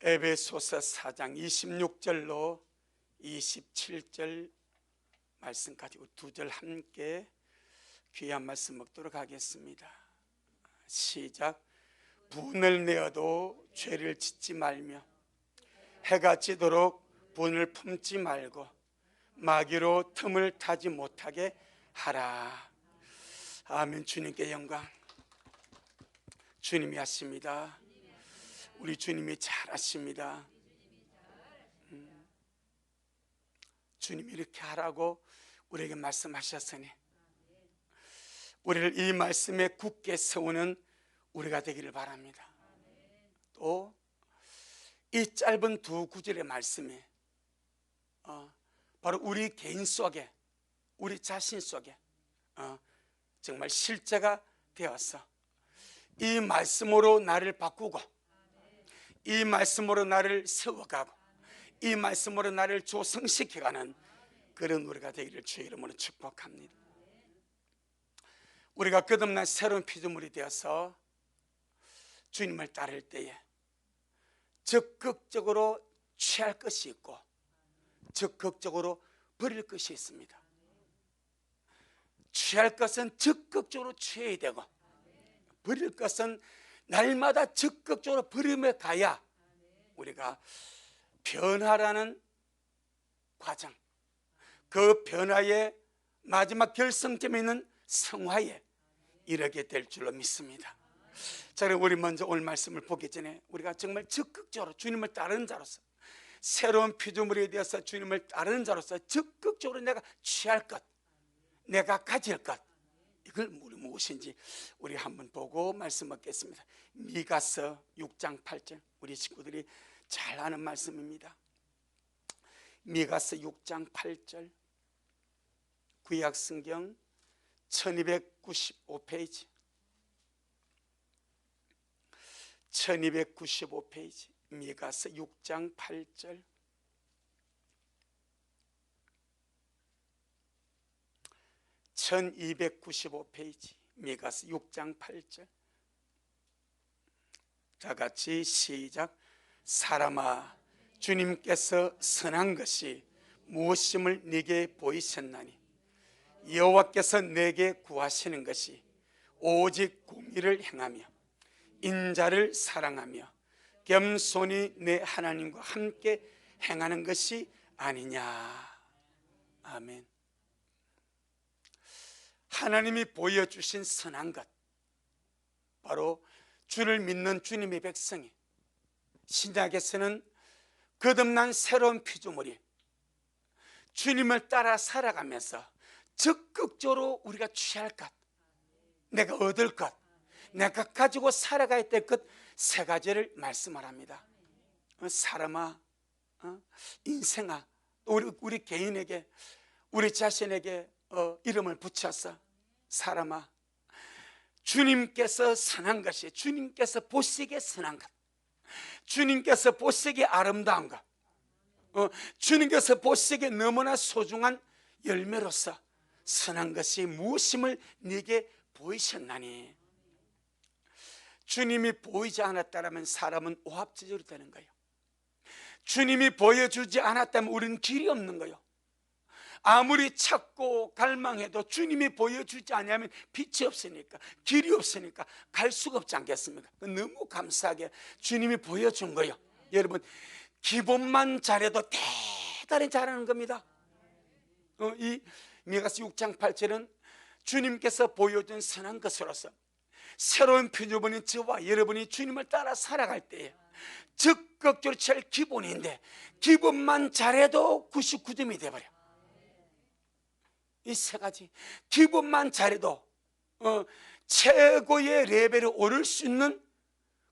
에베소서 4장 26절로 27절 말씀까지 두 절 함께 귀한 말씀 먹도록 하겠습니다. 시작. 분을 내어도 죄를 짓지 말며 해가 지도록 분을 품지 말고 마귀로 틈을 타지 못하게 하라. 아멘. 주님께 영광. 주님이 하십니다. 우리 주님이 잘하십니다. 주님이 이렇게 하라고 우리에게 말씀하셨으니 우리를 이 말씀에 굳게 세우는 우리가 되기를 바랍니다. 또 이 짧은 두 구절의 말씀이 바로 우리 개인 속에, 우리 자신 속에 정말 실제가 되어서 이 말씀으로 나를 바꾸고, 이 말씀으로 나를 세워가고, 이 말씀으로 나를 조성시켜가는 그런 우리가 되기를 주의 이름으로 축복합니다. 우리가 거듭난 새로운 피조물이 되어서 주님을 따를 때에 적극적으로 취할 것이 있고 적극적으로 버릴 것이 있습니다. 취할 것은 적극적으로 취해야 되고 버릴 것은 날마다 적극적으로 버림에 가야 우리가 변화라는 과정, 그 변화의 마지막 결승점에 있는 성화에 이르게 될 줄로 믿습니다. 자, 그럼 우리 먼저 오늘 말씀을 보기 전에 우리가 정말 적극적으로 주님을 따르는 자로서, 새로운 피조물이 되어서 주님을 따르는 자로서 적극적으로 내가 취할 것, 내가 가질 것, 이걸 무엇인지 우리 한번 보고 말씀 먹겠습니다. 미가서 6장 8절, 우리 친구들이 잘 아는 말씀입니다. 미가서 6장 8절, 구약성경 1295페이지 1295페이지 미가서 6장 8절. (1295페이지) 미가서 6장 8절. 다 같이 시작. 사람아, 주님께서 선한 것이 무엇임을 네게 보이셨나니 여호와께서 내게 구하시는 것이 오직 공의를 행하며 인자를 사랑하며 겸손히 내 하나님과 함께 행하는 것이 아니냐. 아멘. 하나님이 보여주신 선한 것, 바로 주를 믿는 주님의 백성이, 신약에서는 거듭난 새로운 피조물이 주님을 따라 살아가면서 적극적으로 우리가 취할 것, 내가 얻을 것, 내가 가지고 살아가야 될 것 세 가지를 말씀하랍니다. 사람아, 인생아, 우리 개인에게, 우리 자신에게 이름을 붙여서 사람아, 주님께서 선한 것이, 주님께서 보시기에 선한 것, 주님께서 보시기에 아름다운 것, 주님께서 보시기에 너무나 소중한 열매로서 선한 것이 무엇임을 네게 보이셨나니. 주님이 보이지 않았다면 사람은 오합지졸이 되는 거예요. 주님이 보여주지 않았다면 우리는 길이 없는 거예요. 아무리 찾고 갈망해도 주님이 보여주지 않으면 빛이 없으니까, 길이 없으니까 갈 수가 없지 않겠습니까? 너무 감사하게 주님이 보여준 거예요. 여러분, 기본만 잘해도 대단히 잘하는 겁니다. 이 미가서 6장 8절은 주님께서 보여준 선한 것으로서 새로운 피조물인 저와 여러분이 주님을 따라 살아갈 때에 적극적으로 취할 기본인데, 기본만 잘해도 99점이 돼버려. 이 세 가지, 기본만 잘해도 최고의 레벨에 오를 수 있는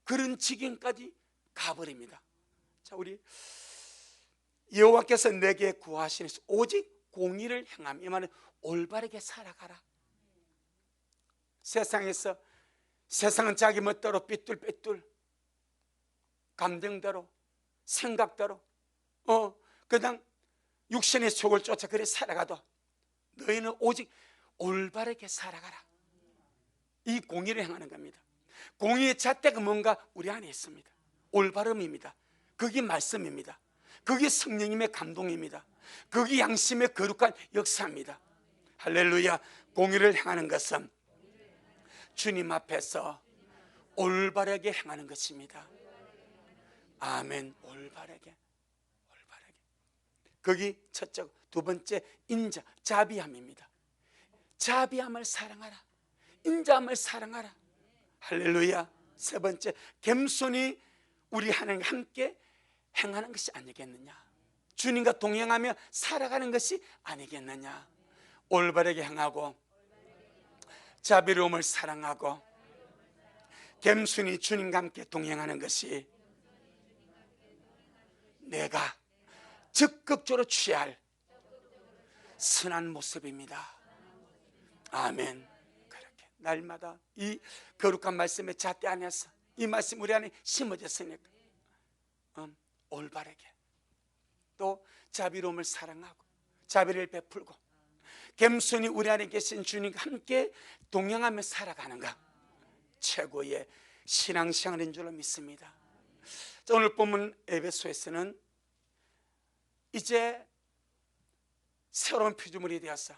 그런 지경까지 가버립니다. 자, 우리 여호와께서 내게 구하시는 오직 공의를 행하며, 이 말은 올바르게 살아가라. 세상은 자기 멋대로 삐뚤빼뚤 감정대로, 생각대로 그냥 육신의 속을 쫓아 그래 살아가도 너희는 오직 올바르게 살아가라. 이 공의를 행하는 겁니다. 공의의 잣대가 뭔가 우리 안에 있습니다. 올바름입니다. 그게 말씀입니다. 그게 성령님의 감동입니다. 그게 양심의 거룩한 역사입니다. 할렐루야. 공의를 행하는 것은 주님 앞에서 올바르게 행하는 것입니다. 아멘. 올바르게. 거기 첫째, 두 번째 인자, 자비함입니다. 자비함을 사랑하라. 인자함을 사랑하라. 할렐루야. 세 번째, 겸손히 우리 하나님 함께 행하는 것이 아니겠느냐. 주님과 동행하며 살아가는 것이 아니겠느냐. 올바르게 행하고 자비로움을 사랑하고 겸손히 주님과 함께 동행하는 것이 내가 적극적으로 취할 선한 모습입니다. 아멘. 그렇게 날마다 이 거룩한 말씀의 잣대 안에서 이 말씀 우리 안에 심어졌으니까 올바르게 또 자비로움을 사랑하고 자비를 베풀고 겸손히 우리 안에 계신 주님과 함께 동행하며 살아가는가, 최고의 신앙생활인 줄로 믿습니다. 자, 오늘 본문 에베소에서는 이제 새로운 피조물이 되어서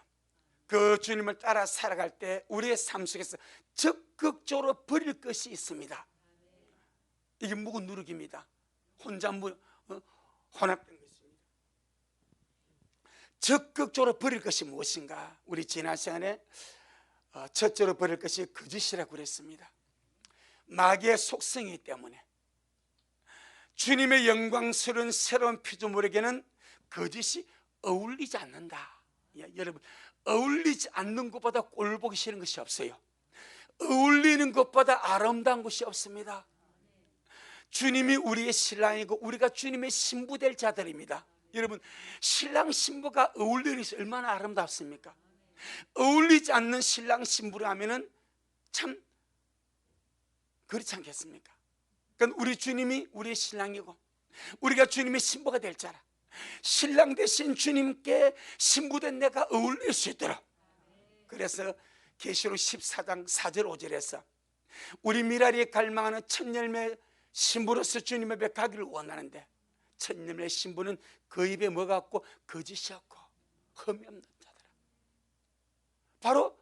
그 주님을 따라 살아갈 때 우리의 삶 속에서 적극적으로 버릴 것이 있습니다. 이게 묵은 누룩입니다. 혼자 혼합된 것입니다. 적극적으로 버릴 것이 무엇인가? 우리 지난 시간에 첫째로 버릴 것이 거짓이라고 그랬습니다. 마귀의 속성이기 때문에 주님의 영광스러운 새로운 피조물에게는 거짓이 어울리지 않는다. 여러분, 어울리지 않는 것보다 꼴보기 싫은 것이 없어요. 어울리는 것보다 아름다운 것이 없습니다. 주님이 우리의 신랑이고 우리가 주님의 신부 될 자들입니다. 여러분, 신랑 신부가 어울리는 것이 얼마나 아름답습니까? 어울리지 않는 신랑 신부를 하면은 참 그렇지 않겠습니까? 그러니까 우리 주님이 우리의 신랑이고 우리가 주님의 신부가 될 자라. 신랑 대신 주님께 신부된 내가 어울릴 수 있도록. 그래서 계시록 14장 4절 5절에서 우리 미랄이 갈망하는 첫 열매 신부로서 주님 앞에 가기를 원하는데 첫 열매 신부는 그 입에 뭐가 없고 거짓이 없고 흠이 없는 자들아. 바로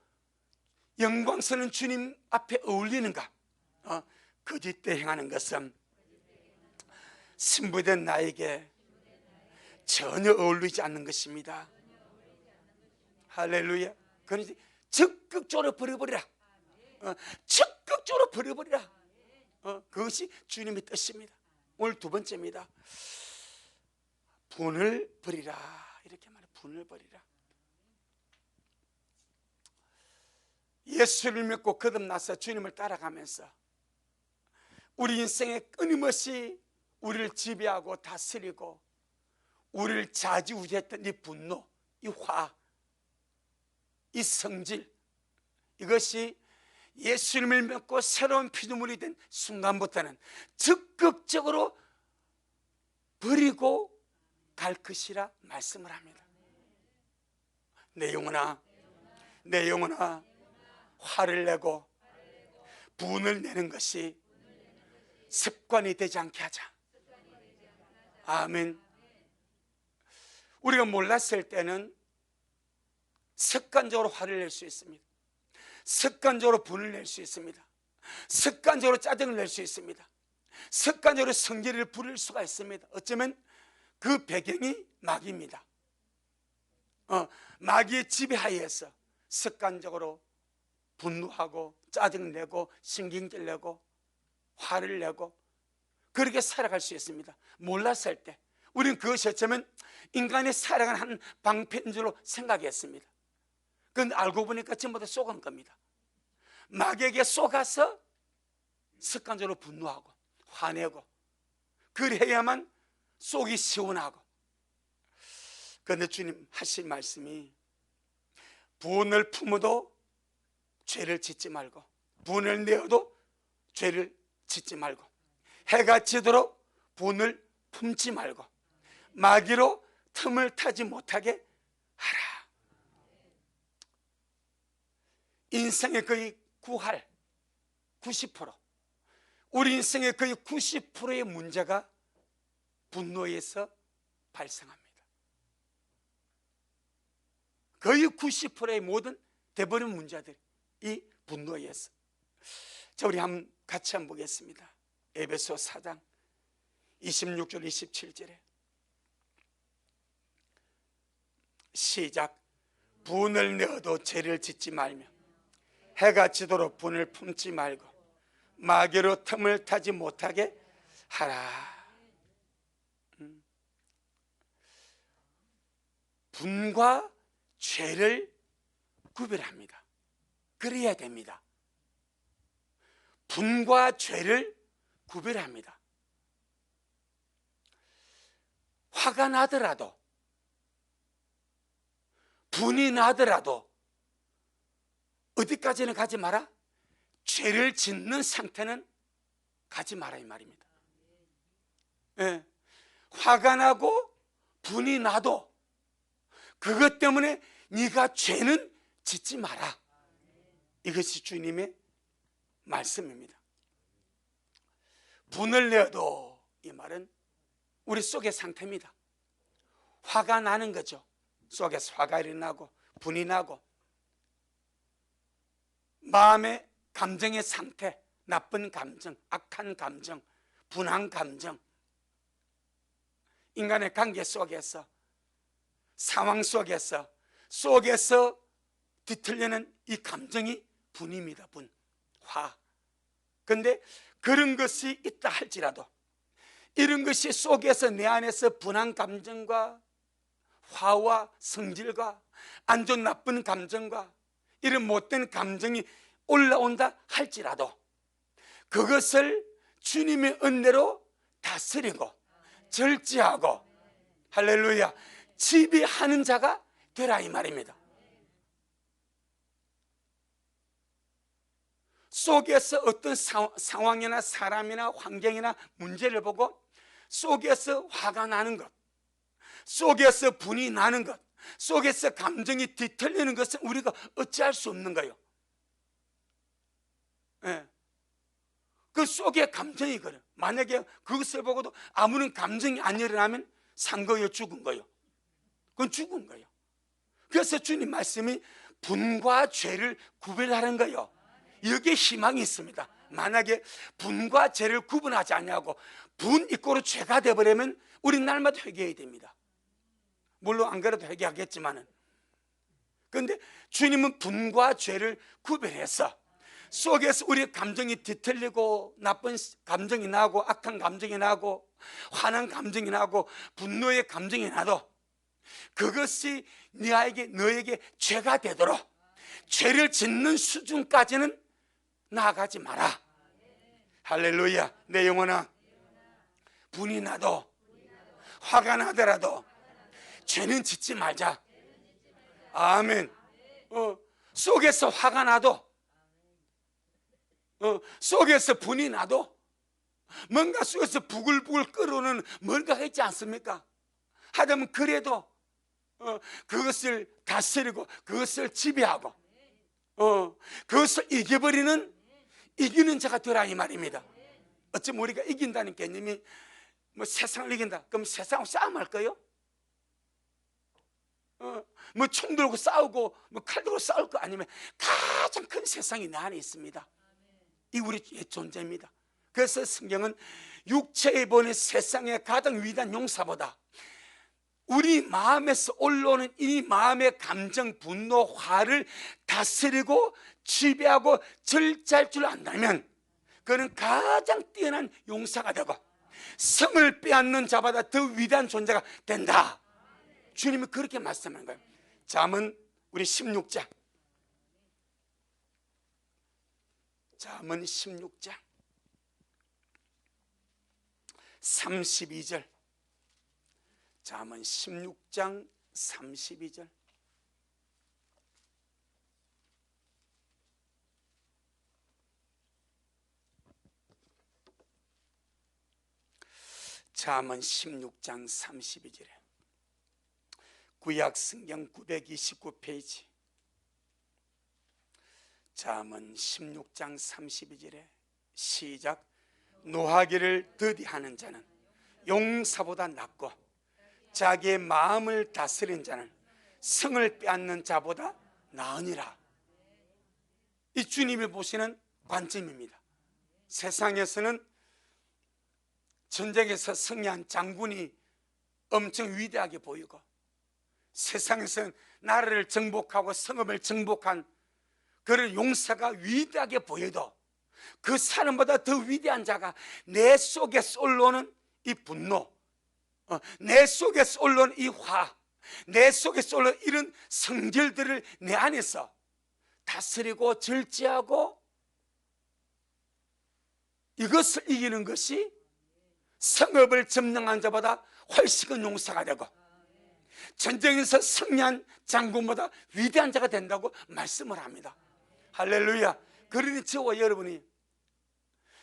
영광스러운 주님 앞에 어울리는가? 거짓되 행하는 것은 신부된 나에게 전혀 어울리지 않는 것입니다. 할렐루야. 그러니 적극적으로 버려버리라. 적극적으로 버려버리라. 그것이 주님의 뜻입니다. 오늘 두 번째입니다. 분을 버리라. 이렇게 말해. 분을 버리라. 예수를 믿고 거듭나서 주님을 따라가면서 우리 인생에 끊임없이 우리를 지배하고 다스리고 우리를 좌지우지했던 이 분노, 이 화, 이 성질, 이것이 예수님을 믿고 새로운 피조물이 된 순간부터는 적극적으로 버리고 갈 것이라 말씀을 합니다. 내 영혼아, 내 영혼아, 화를 내고 분을 내는 것이 습관이 되지 않게 하자. 아멘. 우리가 몰랐을 때는 습관적으로 화를 낼 수 있습니다. 습관적으로 분을 낼 수 있습니다. 습관적으로 짜증을 낼 수 있습니다. 습관적으로 성질을 부릴 수가 있습니다. 어쩌면 그 배경이 마귀입니다. 마귀의 지배하에서 습관적으로 분노하고 짜증내고 신경질 내고 화를 내고 그렇게 살아갈 수 있습니다. 몰랐을 때 우리는 그것이 어쩌면 인간의 살아가는 한 방편인 줄로 생각했습니다. 그런데 알고 보니까 전부 다 속은 겁니다. 마귀에게 속아서 습관적으로 분노하고 화내고 그래야만 속이 시원하고. 그런데 주님 하신 말씀이 분을 품어도 죄를 짓지 말고 분을 내어도 죄를 짓지 말고 해가 지도록 분을 품지 말고 마귀로 틈을 타지 못하게 하라. 인생의 거의 90% 우리 인생의 거의 90%의 문제가 분노에서 발생합니다. 거의 90%의 모든 대부분 문제들이 이 분노에서. 자, 우리 같이 한번 보겠습니다. 에베소 4장 26절 27절에 시작. 분을 내어도 죄를 짓지 말며 해가 지도록 분을 품지 말고 마귀로 틈을 타지 못하게 하라. 분과 죄를 구별합니다. 그래야 됩니다. 분과 죄를 구별합니다. 화가 나더라도, 분이 나더라도 어디까지는 가지 마라? 죄를 짓는 상태는 가지 마라 이 말입니다. 예. 화가 나고 분이 나도 그것 때문에 네가 죄는 짓지 마라. 이것이 주님의 말씀입니다. 분을 내어도 이 말은 우리 속의 상태입니다. 화가 나는 거죠. 속에서 화가 일어나고 분이 나고 마음의 감정의 상태, 나쁜 감정, 악한 감정, 분한 감정, 인간의 관계 속에서, 상황 속에서 뒤틀리는 이 감정이 분입니다. 분, 화. 그런데 그런 것이 있다 할지라도 이런 것이 속에서 내 안에서 분한 감정과 화와 성질과 안 좋은 나쁜 감정과 이런 못된 감정이 올라온다 할지라도 그것을 주님의 은혜로 다스리고 절제하고 할렐루야 지배하는 자가 되라 이 말입니다. 속에서 어떤 상황이나 사람이나 환경이나 문제를 보고 속에서 화가 나는 것, 속에서 분이 나는 것, 속에서 감정이 뒤틀리는 것은 우리가 어찌할 수 없는 거예요. 예. 그 속에 감정이 그래요. 만약에 그것을 보고도 아무런 감정이 안 일어나면 산 거예요, 죽은 거예요? 그건 죽은 거예요. 그래서 주님 말씀이 분과 죄를 구별하는 거예요. 여기에 희망이 있습니다. 만약에 분과 죄를 구분하지 않냐고 분 이꼬로 죄가 되어버리면 우리 날마다 회개해야 됩니다. 물론 안 그래도 회개하겠지만은. 그런데 주님은 분과 죄를 구별해서 속에서 우리의 감정이 뒤틀리고 나쁜 감정이 나고 악한 감정이 나고 화난 감정이 나고 분노의 감정이 나도 그것이 너에게 죄가 되도록 죄를 짓는 수준까지는 나아가지 마라. 할렐루야. 내 영혼아, 분이 나도 화가 나더라도 죄는 짓지 말자. 아멘. 속에서 화가 나도 속에서 분이 나도 뭔가 속에서 부글부글 끓어오는 뭔가가 있지 않습니까? 하다면 그래도 그것을 다스리고 그것을 지배하고 그것을 이기는 자가 되라 이 말입니다. 어쩌면 우리가 이긴다는 개념이 뭐 세상을 이긴다 그럼 세상하고 싸움할 거예요? 뭐 총 들고 싸우고 뭐 칼 들고 싸울 거 아니면 가장 큰 세상이 내 안에 있습니다. 이 우리의 존재입니다. 그래서 성경은 육체에 보는 세상의 가장 위대한 용사보다 우리 마음에서 올라오는 이 마음의 감정, 분노, 화를 다스리고 지배하고 절제할 줄 안다면 그는 가장 뛰어난 용사가 되고 성을 빼앗는 자보다 더 위대한 존재가 된다. 주님이 그렇게 말씀하는 거예요. 잠언 우리 16장, 잠언 16장 32절, 잠언 16장 32절. 잠언 16장 32절에 구약 성경 929페이지 잠언 16장 32절에 시작. 노하기를 더디하는 자는 용사보다 낫고 자기의 마음을 다스린 자는 성을 빼앗는 자보다 나으니라. 이 주님이 보시는 관점입니다. 세상에서는 전쟁에서 승리한 장군이 엄청 위대하게 보이고, 세상에서는 나라를 정복하고 성읍을 정복한 그런 용사가 위대하게 보여도 그 사람보다 더 위대한 자가 내 속에서 올라오는 이 분노, 내 속에서 올라오는 이 화, 내 속에서 올라오는 이런 성질들을 내 안에서 다스리고 절제하고 이것을 이기는 것이 성읍을 점령한 자보다 훨씬 큰 용사가 되고 전쟁에서 승리한 장군보다 위대한 자가 된다고 말씀을 합니다. 할렐루야. 그러니 저와 여러분이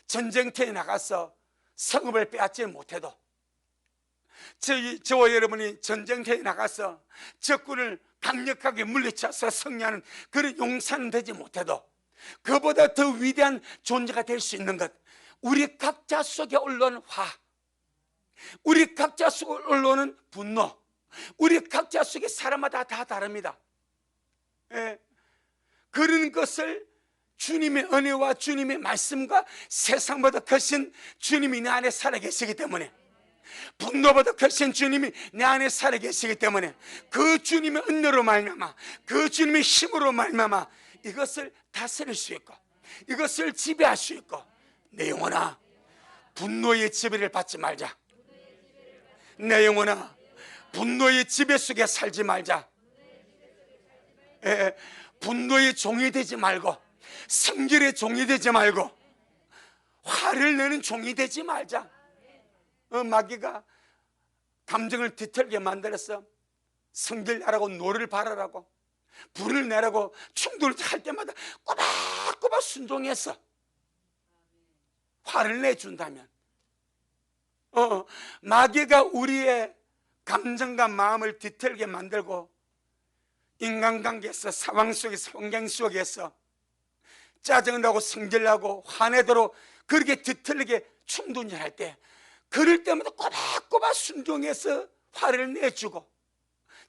전쟁터에 나가서 성읍을 빼앗지 못해도, 저와 여러분이 전쟁터에 나가서 적군을 강력하게 물리쳐서 승리하는 그런 용사는 되지 못해도 그보다 더 위대한 존재가 될 수 있는 것, 우리 각자 속에 올라오는 화, 우리 각자 속에 올라오는 분노, 우리 각자 속에 사람마다 다 다릅니다. 그런 것을 주님의 은혜와 주님의 말씀과 세상보다 크신 주님이 내 안에 살아계시기 때문에, 분노보다 크신 주님이 내 안에 살아계시기 때문에 그 주님의 은혜로 말미암아, 그 주님의 힘으로 말미암아 이것을 다스릴 수 있고 이것을 지배할 수 있고, 내 영혼아 분노의 지배를 받지 말자. 내 영혼아 분노의 지배 속에 살지 말자. 분노의 종이 되지 말고 성질의 종이 되지 말고 화를 내는 종이 되지 말자. 마귀가 감정을 뒤틀게 만들어서 성질내라고, 노를 바라라고, 불을 내라고 충돌을 할 때마다 꼬박꼬박 순종해서 화를 내준다면, 마귀가 우리의 감정과 마음을 뒤틀게 만들고 인간관계에서, 상황 속에서, 환경 속에서 짜증나고 성질나고 화내도록 그렇게 뒤틀리게 충동할 때, 그럴 때마다 꼬박꼬박 순종해서 화를 내주고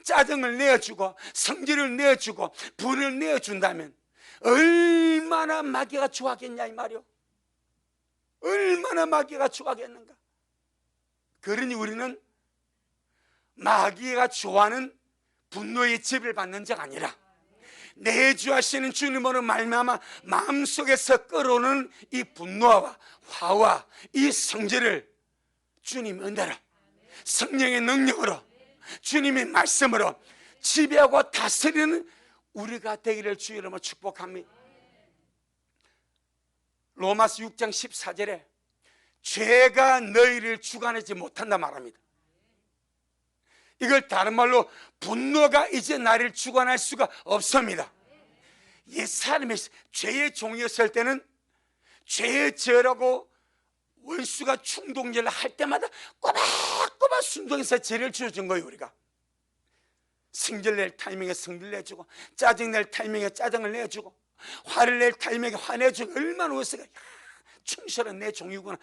짜증을 내어주고 성질을 내어주고 분을 내어준다면 얼마나 마귀가 좋아하겠냐 이 말이요. 얼마나 마귀가 좋아하겠는가. 그러니 우리는 마귀가 좋아하는 분노의 지배를 받는 자가 아니라 내주하시는 주님으로 말미암아 마음속에서 끌어오는 이 분노와 화와 이 성질을 주님 은혜로, 성령의 능력으로, 주님의 말씀으로 지배하고 다스리는 우리가 되기를 주의 이름으로 축복합니다. 로마서 6장 14절에 죄가 너희를 주관하지 못한다 말합니다. 이걸 다른 말로 분노가 이제 나를 주관할 수가 없습니다. 옛 사람이 죄의 종이었을 때는 죄의 죄라고 원수가 충동질을 할 때마다 꼬박꼬박 순종해서 죄를 지어준 거예요. 우리가 성질 낼 타이밍에 성질 내주고, 짜증 낼 타이밍에 짜증을 내주고, 화를 낼 타이밍에 화내주고, 얼마나 원수가 충실한 내 종이구나.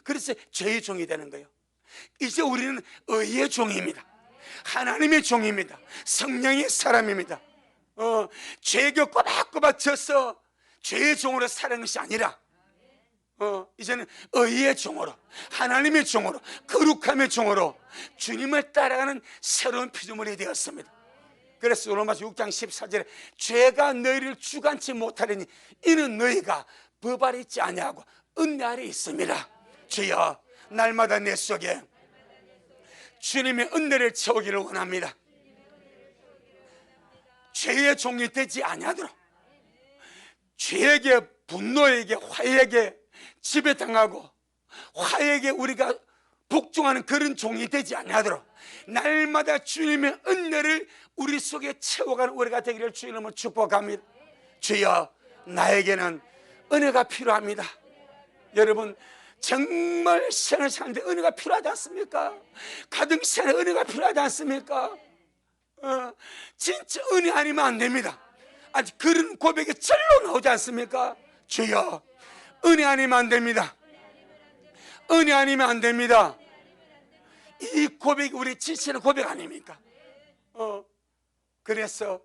그래서 죄의 종이 되는 거예요. 이제 우리는 의의 종입니다. 하나님의 종입니다. 성령의 사람입니다. 죄가 꼬박꼬박 져서 죄의 종으로 살아가는 것이 아니라 이제는 의의 종으로, 하나님의 종으로, 거룩함의 종으로 주님을 따라가는 새로운 피조물이 되었습니다. 그래서 로마서 6장 14절에 죄가 너희를 주관치 못하리니 이는 너희가 법 아래 있지 아니하고 은혜 아래 있습니다. 주여 날마다 내 속에 주님의 은혜를 채우기를 원합니다. 죄의 종이 되지 아니하도록, 죄에게, 분노에게, 화에게 지배당하고 화에게 우리가 복종하는 그런 종이 되지 아니하도록 날마다 주님의 은혜를 우리 속에 채워가는 우리가 되기를 주의 이름으로 축복합니다. 주여 나에게는 은혜가 필요합니다. 여러분 정말 생을 사는데 은혜가 필요하지 않습니까? 가정생활에 은혜가 필요하지 않습니까? 진짜 은혜 아니면 안 됩니다. 아직 그런 고백이 절로 나오지 않습니까? 주여 은혜 아니면 안 됩니다. 은혜 아니면 안 됩니다. 이 고백이 우리 지치는 고백 아닙니까? 그래서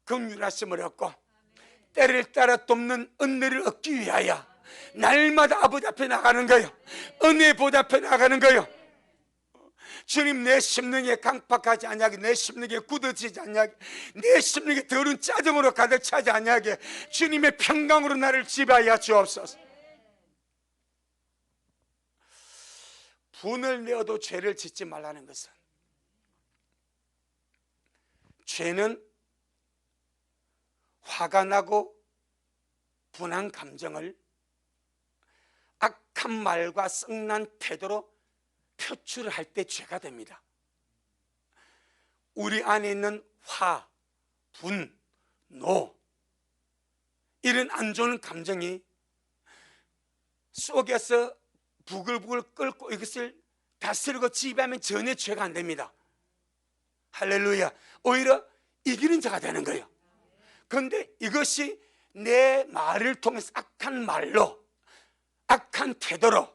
긍휼하심을 얻고 때를 따라 돕는 은혜를 얻기 위하여 날마다 아버지 앞에 나가는 거예요. 은혜 보좌 앞에 나가는 거예요. 주님, 내 심령에 강팍하지 않냐게, 내 심령에 굳어지지 않냐게, 내 심령에 더러운 짜증으로 가득 차지 않냐게 주님의 평강으로 나를 지배하여 주옵소서. 분을 내어도 죄를 짓지 말라는 것은, 죄는 화가 나고 분한 감정을 악한 말과 썩난 태도로 표출을 할 때 죄가 됩니다. 우리 안에 있는 화, 분, 노, 이런 안 좋은 감정이 속에서 부글부글 끓고 이것을 다스리고 지배하면 전혀 죄가 안 됩니다. 할렐루야. 오히려 이기는 자가 되는 거예요. 그런데 이것이 내 말을 통해서 악한 말로, 악한 태도로,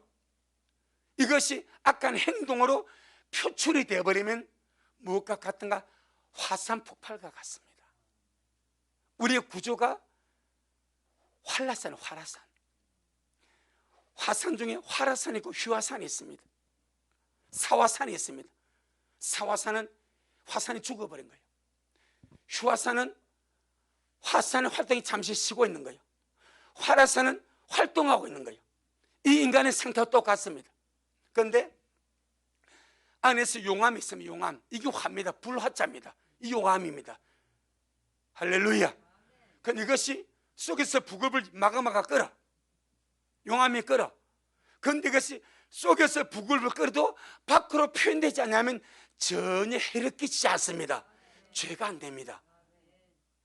이것이 악한 행동으로 표출이 되어버리면 무엇과 같은가? 화산 폭발과 같습니다. 우리의 구조가 활라산, 활화산. 화산 중에 활화산이 있고 휴화산이 있습니다. 사화산이 있습니다. 사화산은 화산이 죽어버린 거예요. 휴화산은 화산의 활동이 잠시 쉬고 있는 거예요. 활화산은 활동하고 있는 거예요. 이 인간의 상태와 똑같습니다. 그런데 안에서 용암이 있으면 용암, 이게 화입니다. 불화자입니다. 이 용암입니다. 할렐루야. 그런데 이것이 속에서 부글부글 마그마가 끓어, 용암이 끓어. 그런데 이것이 속에서 부글부글 끓어도 밖으로 표현되지 않으면 전혀 해를 끼치지 않습니다. 죄가 안 됩니다.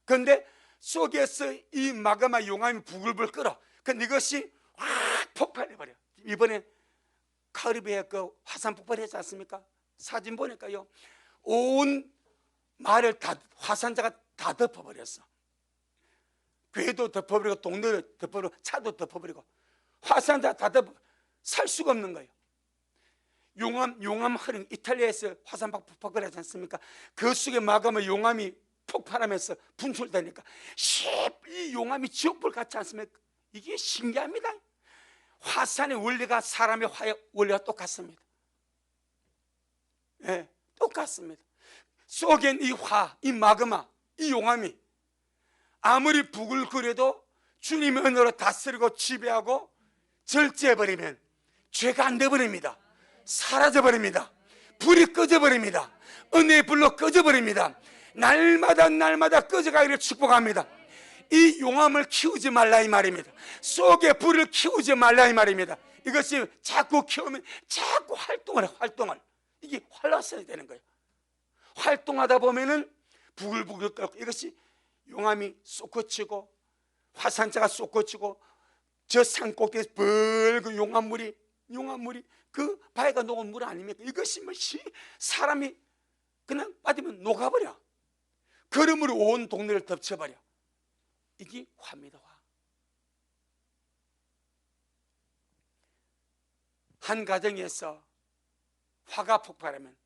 그런데 속에서 이 마그마 용암이 부글부글 끓어. 그런데 이것이 확 폭발해버려. 이번에 카리브해 그 화산 폭발했지 않습니까? 사진 보니까요, 온 마을을 다, 화산자가 다 덮어버렸어. 궤도 덮어버리고 동네를 덮어버리고 차도 덮어버리고 화산자 다 덮어, 살 수가 없는 거예요. 용암 흐름, 이탈리아에서 화산 폭발하지 않습니까? 그 속에 마그마 용암이 폭발하면서 분출되니까 이 용암이 지옥불 같지 않습니까? 이게 신기합니다. 화산의 원리가 사람의 화의 원리가 똑같습니다. 예, 똑같습니다. 속엔 이 화, 이 마그마, 이 용암이 아무리 부글거려도 주님의 은혜로 다스리고 지배하고 절제해버리면 죄가 안 돼버립니다. 사라져버립니다. 불이 꺼져버립니다. 은혜의 불로 꺼져버립니다. 날마다 꺼져가기를 축복합니다. 이 용암을 키우지 말라 이 말입니다. 속에 불을 키우지 말라 이 말입니다. 이것이 자꾸 키우면 자꾸 활동을 이게 활라산이 되는 거예요. 활동하다 보면은 부글부글 끓고 이것이 용암이 솟구치고 화산자가 솟구치고 저 산꼭대기에서 붉은 용암물이 그 바위가 녹은 물 아닙니까? 이것이 뭐 사람이 그냥 빠지면 녹아버려. 걸음으로 온 동네를 덮쳐버려. 이게 화입니다. 화. 한 가정에서 화가 폭발하면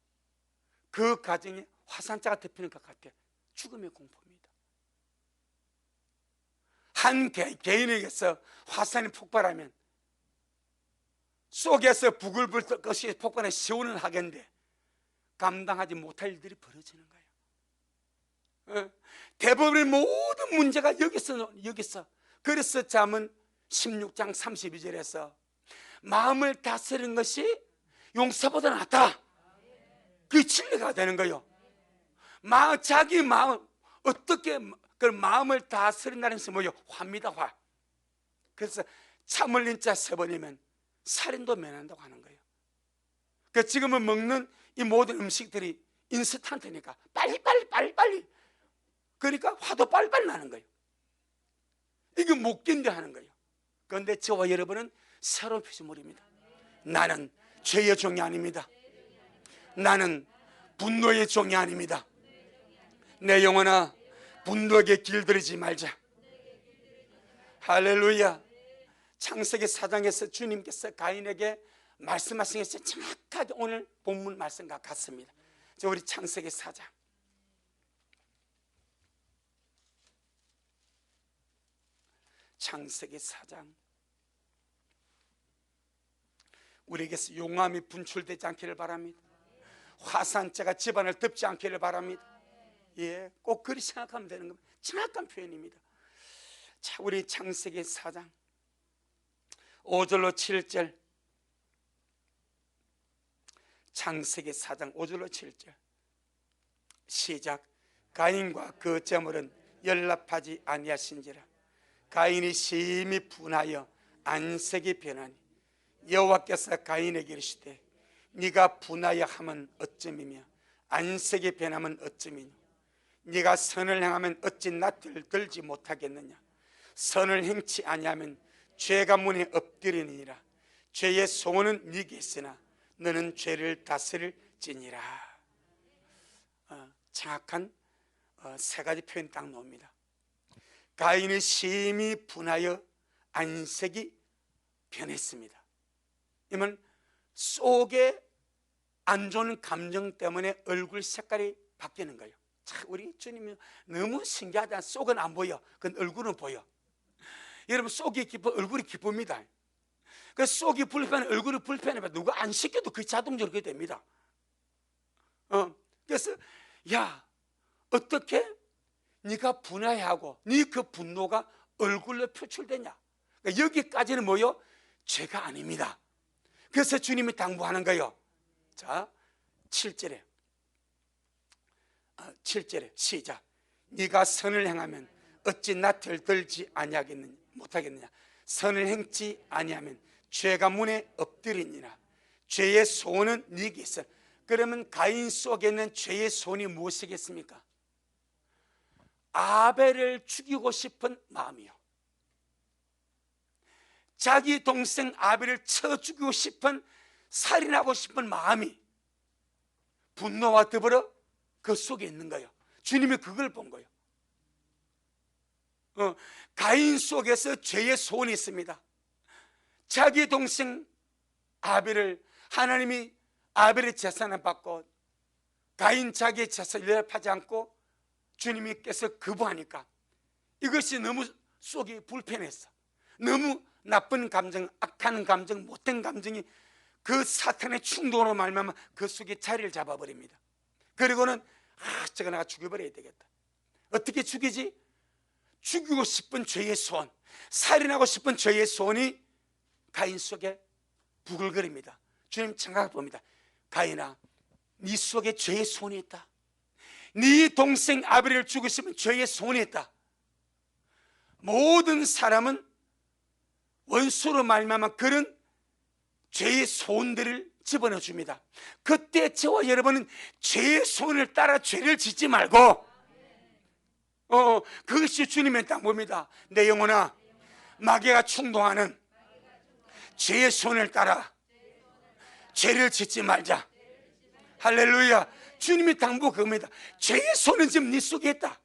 그 가정에 화산자가 덮이는 것 같아. 죽음의 공포입니다. 한 개인에게서 화산이 폭발하면 속에서 부글부글 것이 폭발해 시원은 하겠는데 감당하지 못할 일들이 벌어지는 거예요. 대부분의 모든 문제가 여기서. 그래서 잠언 16장 32절에서 마음을 다스리는 것이 용서보다 낫다. 그게 진리가 되는 거예요. 자기 마음 어떻게 그 마음을 다스린다는 것이 뭐예요? 화입니다. 화. 그래서 참을 인자 세 번이면 살인도 면한다고 하는 거예요. 그러니까 지금은 먹는 이 모든 음식들이 인스턴트니까 빨리 그러니까 화도 빨리빨리 나는 거예요. 이게 못 견뎌 하는 거예요. 그런데 저와 여러분은 새로운 피조물입니다. 나는 죄의 종이 아닙니다. 나는 분노의 종이 아닙니다. 내 영혼아, 분노에게 길들이지 말자. 할렐루야. 창세기 4장에서 주님께서 가인에게 말씀하신 것이 정확하게 오늘 본문 말씀과 같습니다. 자, 우리 창세기 4장. 창세기 4장. 우리에게서 용암이 분출되지 않기를 바랍니다. 화산재가 집안을 덮지 않기를 바랍니다. 예, 꼭 그리 생각하면 되는 겁니다. 정확한 표현입니다. 자, 우리 창세기 4장 5절로 7절. 창세기 4장 5절로 7절 시작. 가인과 그 제물은 연락하지 아니하신지라. 가인이 심히 분하여 안색이 변하니 여호와께서 가인에게 이르시되 네가 분하여 함은 어찌미며 안색이 변하면 어찌미뇨. 네가 선을 행하면 어찌 낯을 들지 못하겠느냐. 선을 행치 아니하면 죄가 문에 엎드리니라. 죄의 소원은 네게 있으나 너는 죄를 다스릴지니라. 정확한 세 가지 표현 딱 나옵니다. 가인이 심히 분하여 안색이 변했습니다. 이면 속에 안 좋은 감정 때문에 얼굴 색깔이 바뀌는 거예요. 참, 우리 주님이 너무 신기하다. 속은 안 보여. 그건 얼굴은 보여. 여러분, 속이 기뻐, 얼굴이 기쁩니다. 그 속이 불편해, 얼굴이 불편해. 누가 안 시켜도 그 자동적으로 그렇게 됩니다. 그래서 야, 어떻게 네가 분해하고 네 그 분노가 얼굴로 표출되냐. 그러니까 여기까지는 뭐요? 죄가 아닙니다. 그래서 주님이 당부하는 거예요. 자, 7절에 시작. 네가 선을 행하면 어찌 낯을 들지 못하겠느냐. 선을 행치 아니하면 죄가 문에 엎드리니라. 죄의 소원은 네게 있어. 그러면 가인 속에 있는 죄의 소원이 무엇이겠습니까? 아벨을 죽이고 싶은 마음이요. 자기 동생 아벨을 쳐 죽이고 싶은, 살인하고 싶은 마음이 분노와 더불어 그 속에 있는 거예요. 주님이 그걸 본 거예요. 가인 속에서 죄의 소원이 있습니다. 자기 동생 아벨을, 하나님이 아벨의 재산을 받고 가인 자기의 재산을 연합하지 않고 주님께서 거부하니까 이것이 너무 속이 불편했어. 너무 나쁜 감정, 악한 감정, 못된 감정이 그 사탄의 충동으로 말미암아 그 속에 자리를 잡아버립니다. 그리고는 저거 내가 죽여버려야 되겠다. 어떻게 죽이지? 죽이고 싶은 죄의 소원, 살인하고 싶은 죄의 소원이 가인 속에 부글거립니다. 주님 생각해 봅니다. 가인아, 네 속에 죄의 소원이 있다. 네 동생 아벨을 죽이고 싶은 죄의 소원이 있다. 모든 사람은 원수로 말미암아 그런 죄의 소원들을 집어넣어 줍니다. 그때 저와 여러분은 죄의 소원을 따라 죄를 짓지 말고, 그것이 주님의 땅봅니다. 내 영혼아, 마귀가 충동하는 죄의 소원을 따라 죄를 짓지 말자. 할렐루야. 주님의 당부 그겁니다. 죄의 소원은 지금 네 속에 있다.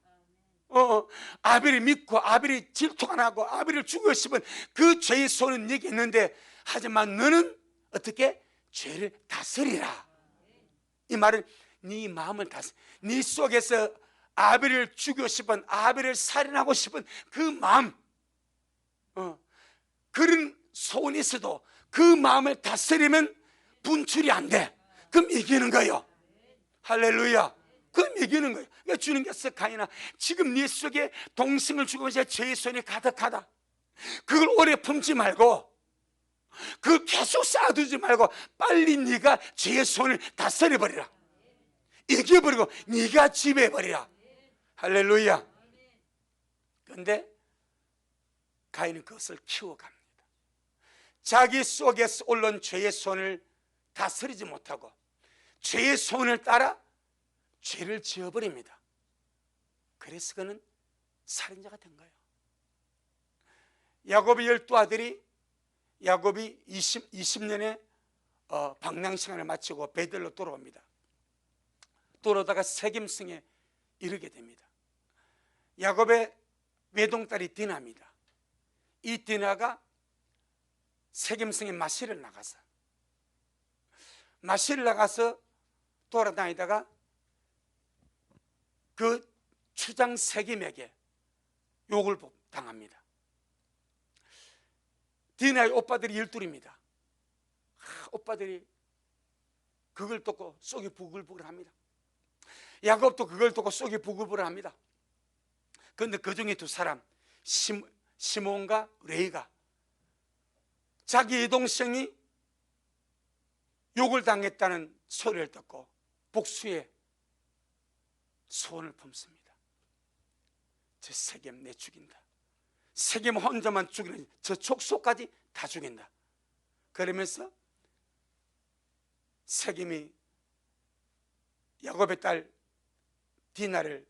아벨을 믿고 아벨이 질투가 나고 아벨을 죽이고 싶은 그 죄의 소원은 네게 있는데, 하지만 너는 어떻게? 죄를 다스리라. 이 말은 네 마음을 다스려. 네 속에서 아벨을 죽이고 싶은, 아벨을 살인하고 싶은 그 마음, 그런 소원이 있어도 그 마음을 다스리면 분출이 안 돼. 그럼 이기는 거예요. 할렐루야. 그럼 이기는 거예요. 그러니까 주님께서 가인아, 지금 네 속에 동생을 죽이고 싶은 죄의 소원이 가득하다. 그걸 오래 품지 말고, 그걸 계속 쌓아두지 말고 빨리 네가 죄의 손을 다스려버리라. 이겨버리고 네가 지배해버리라. 할렐루야. 그런데 가인은 그것을 키워갑니다. 자기 속에서 올라온 죄의 손을 다스리지 못하고 죄의 손을 따라 죄를 지어버립니다. 그래서 그는 살인자가 된 거예요. 야곱의 12아들이, 야곱이 20년의 방랑생활을 마치고 베들로 돌아옵니다. 돌아오다가 세겜성에 이르게 됩니다. 야곱의 외동딸이 디나입니다. 이 디나가 세겜성에 마시를 나가서 마실 나가서 돌아다니다가 그 추장 세김에게 욕을 당합니다. 디나의 오빠들이 12입니다. 오빠들이 그걸 듣고 속이 부글부글 합니다. 야곱도 그걸 듣고 속이 부글부글 합니다. 그런데 그 중에 두 사람, 시몬과 레이가 자기 동생이 욕을 당했다는 소리를 듣고 복수의 소원을 품습니다. 저 세겜 내 죽인다. 세겜 혼자만 죽이는 저 족속까지 다 죽인다. 그러면서 세겜이 야곱의 딸 디나를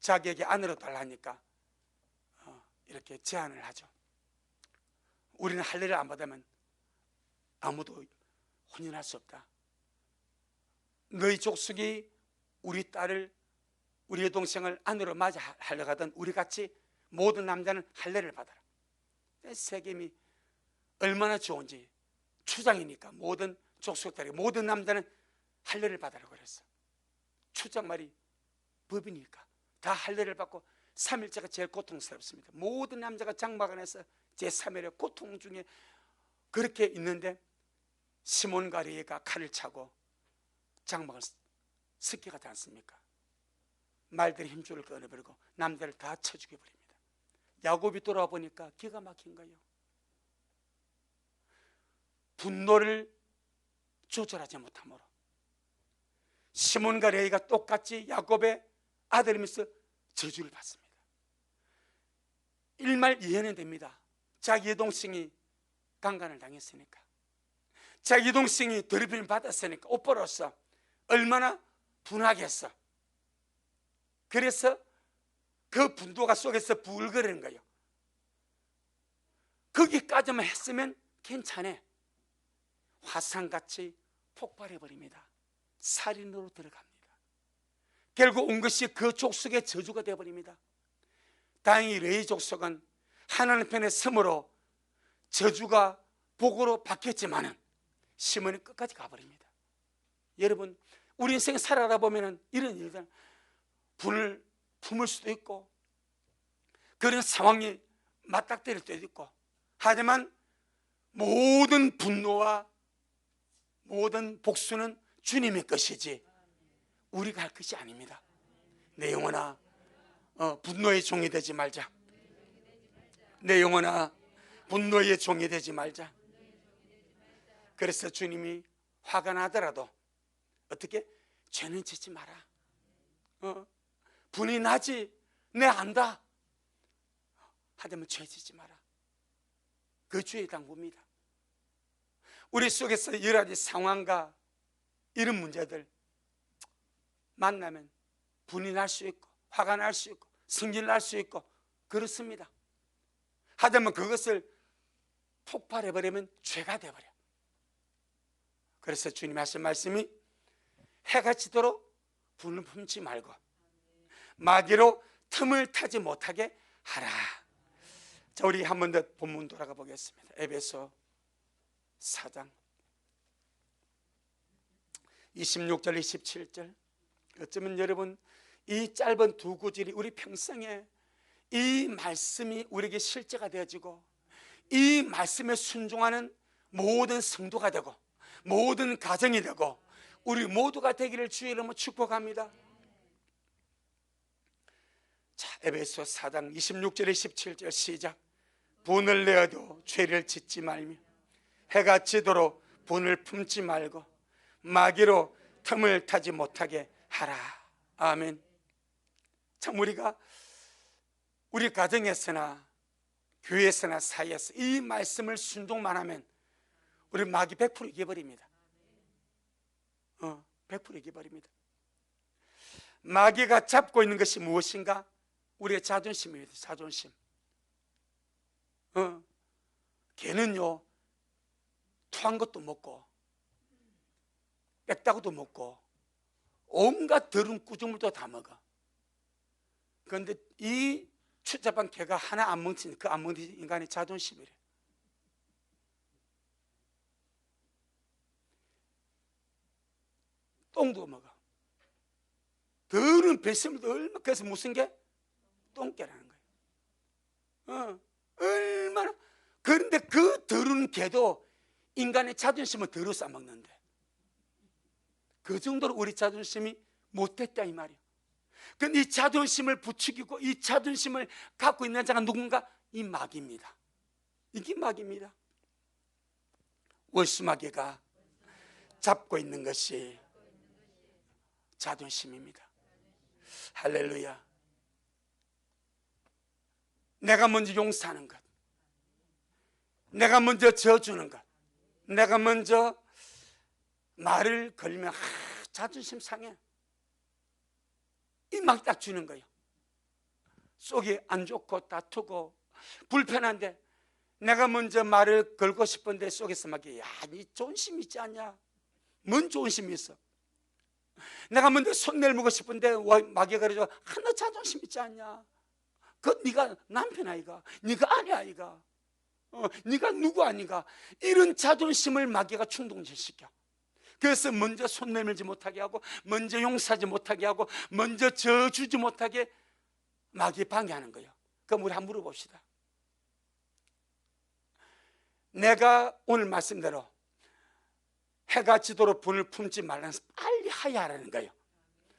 자기에게 아내로 달라니까 이렇게 제안을 하죠. 우리는 할례를 안 받으면 아무도 혼인할 수 없다. 너희 족속이 우리 딸을, 우리의 동생을 아내로 맞이하려고 하던 우리같이 모든 남자는 할례를 받아라. 세겜이 얼마나 좋은지, 추장이니까 모든 족속들이, 모든 남자는 할례를 받으라고 그랬어. 추장 말이 법이니까 다 할례를 받고 3일째가 제일 고통스럽습니다. 모든 남자가 장막 안에서 제3일의 고통 중에 그렇게 있는데 시몬과 레이가 칼을 차고 장막을 습격하지 않습니까? 말들이 힘줄을 끊어버리고 남자를 다 쳐 죽여버립니다. 야곱이 돌아와 보니까 기가 막힌 거예요. 분노를 조절하지 못함으로 시몬과 레이가 똑같이 야곱의 아들이면서 저주를 받습니다. 일말 이해는 됩니다. 자기 동생이 강간을 당했으니까, 자기 동생이 더럽힘을 받았으니까 오빠로서 얼마나 분하겠어. 그래서 그 분노가 속에서 부글거리는 거예요. 거기까지만 했으면 괜찮아. 화산같이 폭발해버립니다. 살인으로 들어갑니다. 결국 온 것이 그 족속의 저주가 되어버립니다. 다행히 레이 족속은 하나님 편에 섬으로 저주가 복으로 바뀌었지만은 시몬이 끝까지 가버립니다. 여러분, 우리 인생 살아가다 보면은 이런 일들, 분을 품을 수도 있고 그런 상황이 맞닥뜨릴 때도 있고, 하지만 모든 분노와 모든 복수는 주님의 것이지 우리가 할 것이 아닙니다. 내 영혼아, 분노의 종이 되지 말자. 내 영혼아, 분노의 종이 되지 말자. 그래서 주님이 화가 나더라도 어떻게? 죄는 짓지 마라. 분이 나지, 내 안다. 하지만 죄 짓지 마라. 그 주의 당부입니다. 우리 속에서 여러 가지 상황과 이런 문제들 만나면 분이 날 수 있고 화가 날 수 있고 승질 날 수 있고 그렇습니다. 하지만 그것을 폭발해버리면 죄가 되어버려. 그래서 주님이 하신 말씀이 해가 지도록 분을 품지 말고 마귀로 틈을 타지 못하게 하라. 자, 우리 한 번 더 본문 돌아가 보겠습니다. 에베소 4장 26절 27절. 어쩌면 여러분 이 짧은 두 구절이 우리 평생에 이 말씀이 우리에게 실제가 되어지고 이 말씀에 순종하는 모든 성도가 되고 모든 가정이 되고 우리 모두가 되기를 주의 이름으로 축복합니다. 자, 에베소 4장 26절 27절 시작. 분을 내어도 죄를 짓지 말며 해가 지도록 분을 품지 말고 마귀로 틈을 타지 못하게 하라. 아멘. 참 우리가 우리 가정에서나 교회에서나 사이에서 이 말씀을 순종만 하면 우리 마귀 100% 이겨버립니다. 100% 이겨버립니다. 마귀가 잡고 있는 것이 무엇인가? 우리의 자존심입니다. 자존심. 걔는요 토한 것도 먹고 빽다구도 먹고 온갖 더러운 구조물도 다 먹어. 그런데 이 추잡한 개가 하나 안 먹힌 그 안 먹힌 인간의 자존심이래. 요 똥도 먹어. 더러운 배설물도 얼마. 그래서 무슨 게? 똥개라는 거예요. 얼마나. 그런데 그 더러운 개도 인간의 자존심을 더러 싸먹는데, 그 정도로 우리 자존심이 못됐다 이 말이에요. 그런데 이 자존심을 부추기고 이 자존심을 갖고 있는 자가 누군가? 이 마귀입니다. 이게 마귀입니다. 월수마귀가 잡고 있는 것이 자존심입니다. 할렐루야. 내가 먼저 용서하는 것, 내가 먼저 져주는 것, 내가 먼저 말을 걸면 자존심 상해. 이 막 딱 주는 거예요. 속이 안 좋고 다투고 불편한데 내가 먼저 말을 걸고 싶은데 속에서 막, 야, 니 존심 있지 않냐? 뭔 존심이 있어? 내가 먼저 손 내밀고 싶은데 마귀가 그러죠. 너 자존심 있지 않냐? 그 네가 남편 아이가? 네가 아내 아이가? 네가 누구 아니가? 이런 자존심을 마귀가 충동시켜. 그래서 먼저 손 내밀지 못하게 하고, 먼저 용서하지 못하게 하고, 먼저 져주지 못하게 마귀 방해하는 거예요. 그럼 우리 한번 물어봅시다. 내가 오늘 말씀대로 해가 지도록 분을 품지 말라는, 빨리 화해하라는 거예요.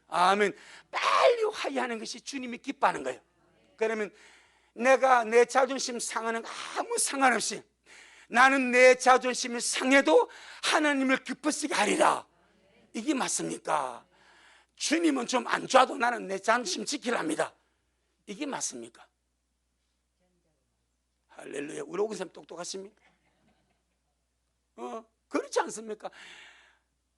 아멘. 빨리 화해하는 것이 주님이 기뻐하는 거예요. 그러면 내가 내 자존심 상하는 거 아무 상관없이 나는 내 자존심이 상해도 하나님을 기쁘시게 하리라. 이게 맞습니까? 주님은 좀 안 좋아도 나는 내 자존심 지키랍니다. 이게 맞습니까? 할렐루야. 우리 오근쌤 똑똑하십니까? 그렇지 않습니까?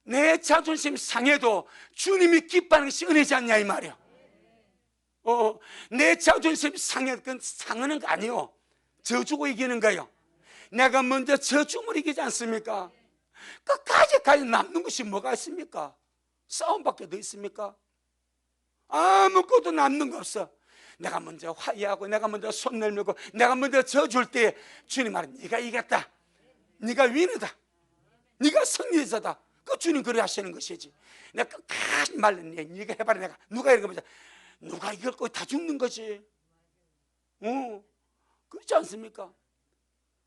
내 자존심 상해도 주님이 기뻐하는 것이 은혜지 않냐 이 말이야. 내 자존심 상해, 그건 상하는 거 아니요, 져주고 이기는 거예요. 내가 먼저 져주면 이기지 않습니까? 끝까지 남는 것이 뭐가 있습니까? 싸움밖에 더 있습니까? 아무것도 남는 거 없어. 내가 먼저 화해하고, 내가 먼저 손 내밀고, 내가 먼저 져줄 때 주님 말은 네가 이겼다, 네가 위너다, 네가 승리자다. 그 주님 그래 하시는 것이지. 내가 끝까지 말은 네가 해봐라. 내가 누가 이런 거보자, 누가 이걸 거의 다 죽는 거지. 그렇지 않습니까?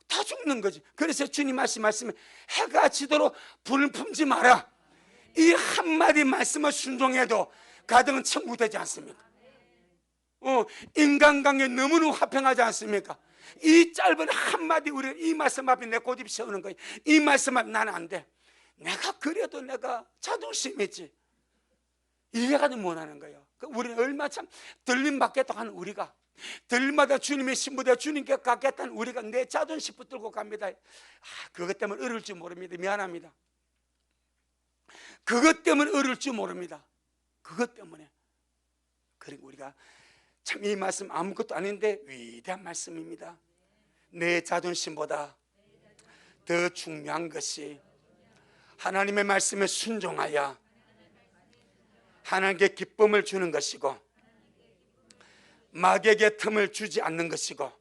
다 죽는 거지. 그래서 주님 말씀에 해가 지도록 불을 품지 마라, 이 한마디 말씀을 순종해도 가정은 천국 되지 않습니까? 인간관계 너무너무 화평하지 않습니까? 이 짧은 한마디, 우리 이 말씀 앞에 내 고집 세우는 거예요. 이 말씀 앞에 나는 안 돼. 내가 그래도 내가 자존심이 있지. 이해가지 못하는 거예요. 우리는 얼마나 참 들림 받겠다고 하는 우리가, 들마다 주님의 신부되어 주님께 갖겠다는 우리가 내 자존심 붙들고 갑니다. 그것 때문에 어려울 줄 모릅니다. 미안합니다. 그것 때문에 어려울 줄 모릅니다. 그것 때문에. 그리고 우리가 참 이 말씀 아무것도 아닌데 위대한 말씀입니다. 내 자존심보다 더 중요한 것이 하나님의 말씀에 순종하여 하나님께 기쁨을 주는 것이고, 마귀에게 틈을 주지 않는 것이고,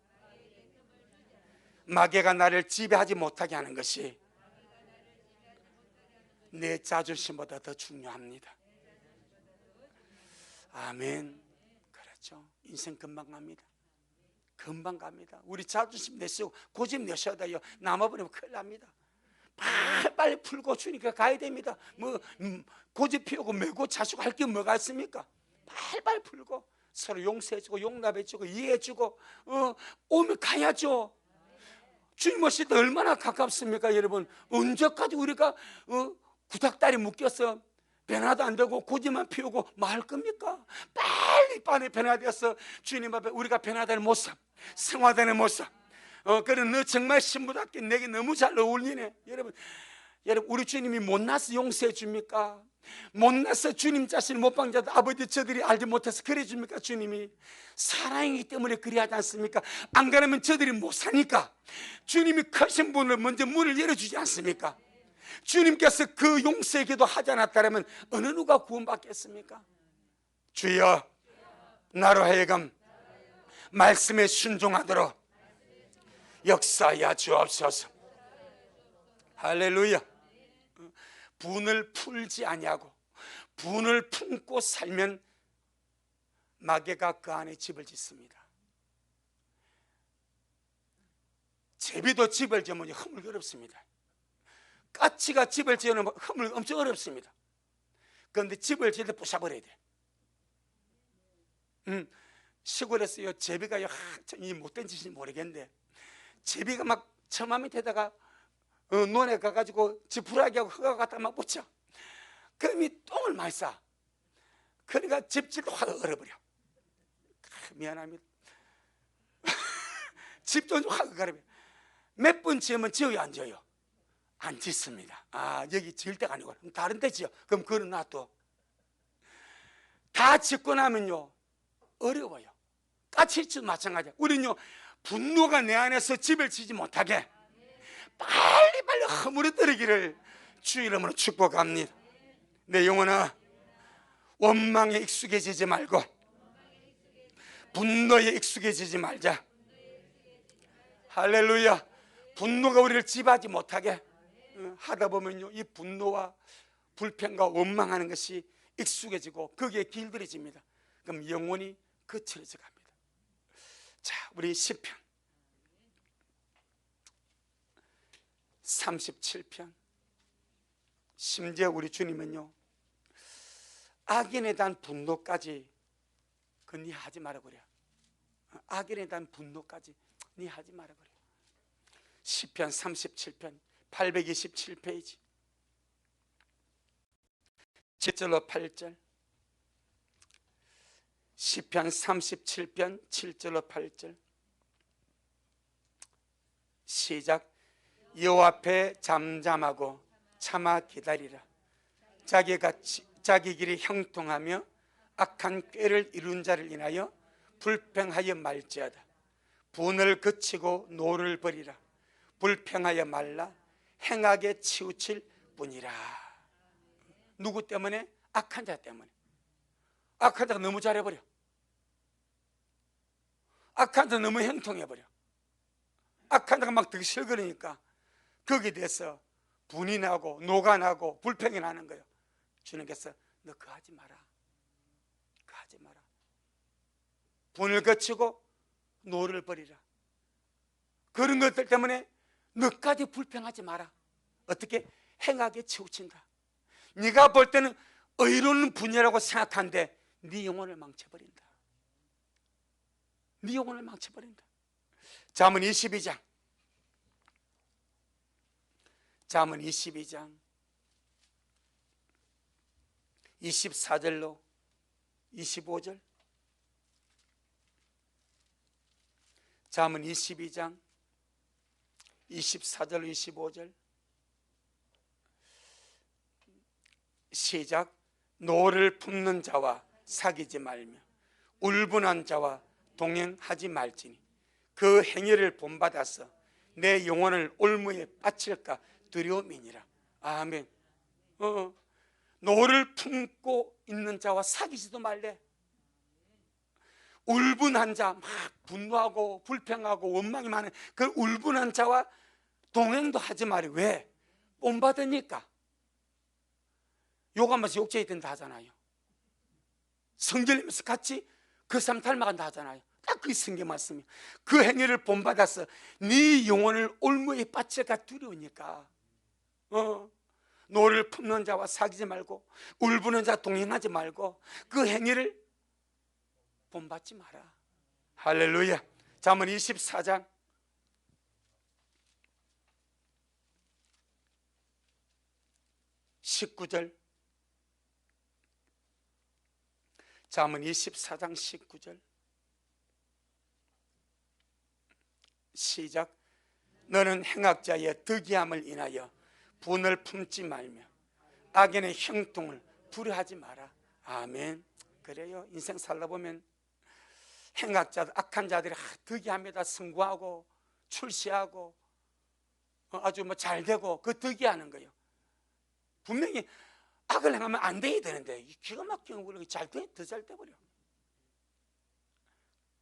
마귀가 나를 지배하지 못하게 하는 것이 내 자존심보다 더 중요합니다. 아멘. 그렇죠. 인생 금방 갑니다. 금방 갑니다. 우리 자존심 내세우고 고집 내셔야 돼요. 남아버리면 큰일 납니다. 빨리 풀고 주니까 가야 됩니다. 고집 피우고 메고 자시고 할 게 뭐가 있습니까? 빨리 풀고 서로 용서해주고 용납해주고 이해해주고 오면 가야죠. 주님 오실 때 얼마나 가깝습니까 여러분? 언제까지 우리가 구닥다리 묶여서 변화도 안 되고 고집만 피우고 뭐 할 겁니까? 빨리 변화되어서 주님 앞에 우리가 변화되는 모습, 성화되는 모습. 그래, 너 정말 신부답게 내게 너무 잘 어울리네. 여러분 우리 주님이 못나서 용서해 줍니까? 못나서 주님 자신을 못 본 자도 아버지 저들이 알지 못해서 그래 줍니까? 주님이 사랑이기 때문에 그리하지 않습니까? 안 그러면 저들이 못 사니까 주님이 크신 분을 먼저 문을 열어주지 않습니까? 주님께서 그 용서의 기도 하지 않았다면 어느 누가 구원받겠습니까? 주여, 나로 하여금 말씀에 순종하도록 역사하여 주옵소서. 할렐루야. 분을 풀지 아니하고 분을 품고 살면 마귀가 그 안에 집을 짓습니다. 제비도 집을 지으면 허물기 어렵습니다. 까치가 집을 지으면 허물기 엄청 어렵습니다. 그런데 집을 지을 때 부숴버려야 돼. 시골에서요, 제비가요, 이 못된 짓인지 모르겠는데, 제비가 막 처마 밑에다가 논에 가가지고 지푸라기하고 흙하고 갖다 막 붙여. 그럼 이 똥을 많이 싸. 그러니까 집질도 확 얼어버려. 미안합니다. 집도 확 얼어버려. 몇 번 지으면 지어요, 안 지어요? 안 짓습니다. 아, 여기 지을 때가 아니고 다른 데 지어. 그럼 그거는 놔둬. 다 짓고 나면요, 어려워요. 까치도 마찬가지야. 우리는요, 분노가 내 안에서 집을 지지 못하게 빨리빨리 허물어뜨리기를 주 이름으로 축복합니다. 내 영혼아, 원망에 익숙해지지 말고 분노에 익숙해지지 말자. 할렐루야. 분노가 우리를 지배하지 못하게 하다 보면요, 이 분노와 불평과 원망하는 것이 익숙해지고 거기에 길들여집니다. 그럼 영혼이 거칠어져 갑니다. 자, 우리 시편 37편. 심지어 우리 주님은요, 악인에 대한 분노까지 그 니 하지 마라 그래요. 악인에 대한 분노까지 니 하지 마라 그래요. 시편 37편 827페이지 7절로 8절. 시편 37편 7절로 8절. 시작. 여호와 앞에 잠잠하고 참아 기다리라. 자기 길이 형통하며 악한 꾀를 이룬 자를 인하여 불평하여 말지어다. 분을 그치고 노를 버리라. 불평하여 말라. 행하게 치우칠 뿐이라. 누구 때문에? 악한 자 때문에. 악한 자가 너무 잘해버려. 악한 자가 너무 형통해버려. 악한 자가 막 득실거리니까 거기에 대해서 분이 나고 노가 나고 불평이 나는 거예요. 주님께서 너 그거 하지 마라. 그거 하지 마라. 분을 거치고 노를 버리라. 그런 것들 때문에 너까지 불평하지 마라. 어떻게? 행하게 치우친다. 네가 볼 때는 의로운 분야라고 생각하는데 네 영혼을 망쳐버린다. 네 영혼을 망쳐버린다. 잠언 22장. 잠언 22장 24절로 25절. 잠언 22장 24절로 25절. 시작. 노를 품는 자와 사귀지 말며 울분한 자와 동행하지 말지니 그 행위를 본받아서 내 영혼을 올무에 바칠까 두려움이니라. 아멘. 노를 품고 있는 자와 사귀지도 말래. 울분한 자, 막 분노하고 불평하고 원망이 많은 그 울분한 자와 동행도 하지 말래. 왜? 본받으니까. 욕하면서 욕제이 된다 하잖아요. 성질내면서 같이 그 사람 닮아간다 하잖아요. 딱 그 성경 말씀이에요. 그 행위를 본받아서 네 영혼을 올무에 바칠까 두려우니까 노를 품는 자와 사귀지 말고 울부는 자 동행하지 말고 그 행위를 본받지 마라. 할렐루야. 잠언 24장 19절. 잠언 24장 19절. 시작. 너는 행악자의 득이함을 인하여 분을 품지 말며 악인의 형통을 불허하지 마라. 아멘. 그래요. 인생 살다 보면 행악자들, 악한 자들이 득이함에다 승부하고 출시하고 아주 뭐 잘되고 그 득이하는 거예요. 분명히 악을 행하면 안 돼야 되는데 기가 막히게 우리가 더 잘 돼버려.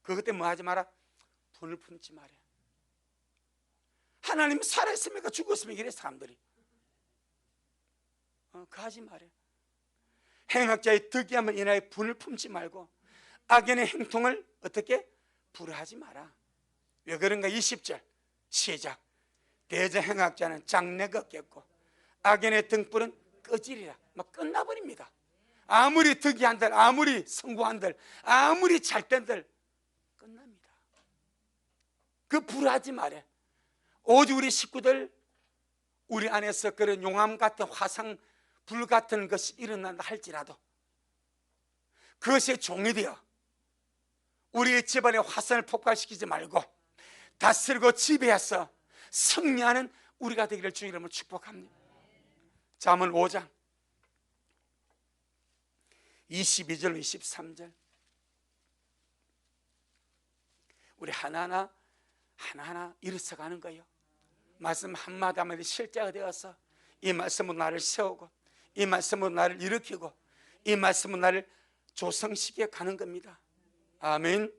그것 때문에 뭐 하지 마라? 분을 품지 마라. 하나님이 살아있습니까? 죽었습니까? 이래 사람들이. 그거 하지 마라. 행악자의 득이함을 인하여 분을 품지 말고 악인의 행통을 어떻게? 불허하지 마라. 왜 그런가? 20절 시작. 대저 행악자는 장래가 없겠고 악인의 등불은 꺼지리라. 막 끝나버립니다. 아무리 득이한들, 아무리 성공한들, 아무리 잘된들 끝납니다. 그 불하지 말해. 오직 우리 식구들, 우리 안에서 그런 용암 같은 화상 불 같은 것이 일어난다 할지라도 그것의 종이 되어 우리의 집안의 화산을 폭발시키지 말고 다스리고 지배해서 승리하는 우리가 되기를 주의 이름으로 축복합니다. 잠언 5장 22절 23절 우리 하나하나 일어서가는 거예요. 말씀 한마디 한마디 실제가 되어서 이 말씀으로 나를 세우고 이 말씀으로 나를 일으키고 이 말씀으로 나를 조성시켜 가는 겁니다. 아멘.